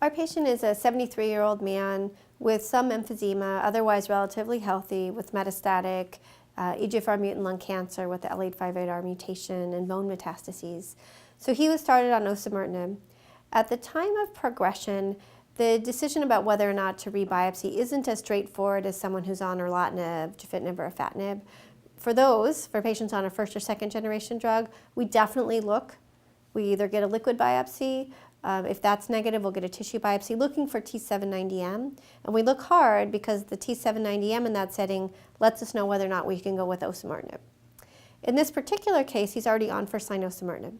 Our patient is a 73-year-old man with some emphysema, otherwise relatively healthy, with metastatic EGFR-mutant lung cancer with the L858R mutation and bone metastases. So he was started on osimertinib. At the time of progression, the decision about whether or not to rebiopsy isn't as straightforward as someone who's on erlotinib, gefitinib, or afatinib. For patients on a first or second generation drug, we definitely look. We either get a liquid biopsy. If that's negative, we'll get a tissue biopsy looking for T790M. And we look hard because the T790M in that setting lets us know whether or not we can go with osimertinib. In this particular case, he's already on first-line osimertinib.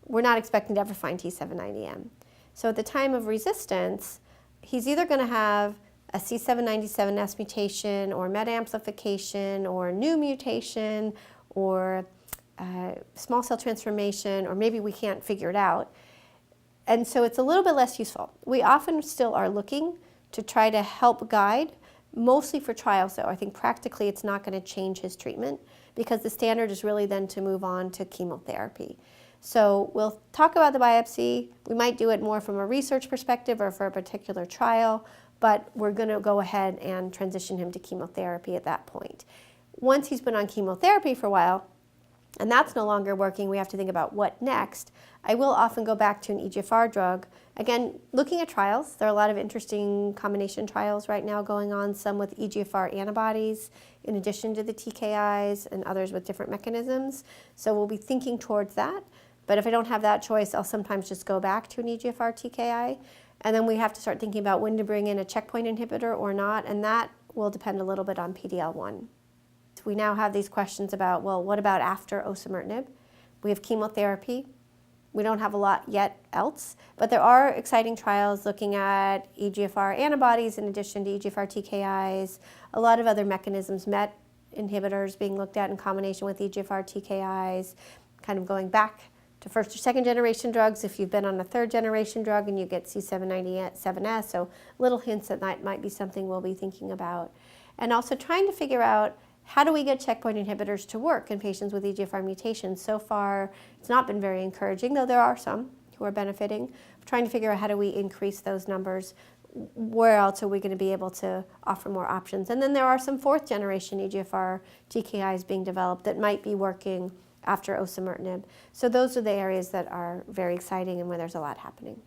We're not expecting to ever find T790M. So at the time of resistance, he's either going to have a C797S mutation or MET amplification or new mutation or small cell transformation, or maybe we can't figure it out. And so it's a little bit less useful. We often still are looking to try to help guide, mostly for trials though. I think practically it's not going to change his treatment because the standard is really then to move on to chemotherapy. So we'll talk about the biopsy. We might do it more from a research perspective or for a particular trial, but we're going to go ahead and transition him to chemotherapy at that point. Once he's been on chemotherapy for a while, and that's no longer working, we have to think about what next. I will often go back to an EGFR drug. Again, looking at trials, there are a lot of interesting combination trials right now going on, some with EGFR antibodies in addition to the TKIs and others with different mechanisms. So we'll be thinking towards that. But if I don't have that choice, I'll sometimes just go back to an EGFR TKI. And then we have to start thinking about when to bring in a checkpoint inhibitor or not, and that will depend a little bit on PD-L1. We now have these questions about, well, what about after osimertinib? We have chemotherapy. We don't have a lot yet else, but there are exciting trials looking at EGFR antibodies in addition to EGFR TKIs, a lot of other mechanisms, MET inhibitors being looked at in combination with EGFR TKIs, kind of going back to first or second generation drugs if you've been on a third generation drug and you get C797S, so little hints that that might be something we'll be thinking about. And also trying to figure out how do we get checkpoint inhibitors to work in patients with EGFR mutations. So far, it's not been very encouraging, though there are some who are benefiting. Trying to figure out how do we increase those numbers, where else are we going to be able to offer more options. And then there are some fourth generation EGFR TKIs being developed that might be working after osimertinib. So those are the areas that are very exciting and where there's a lot happening.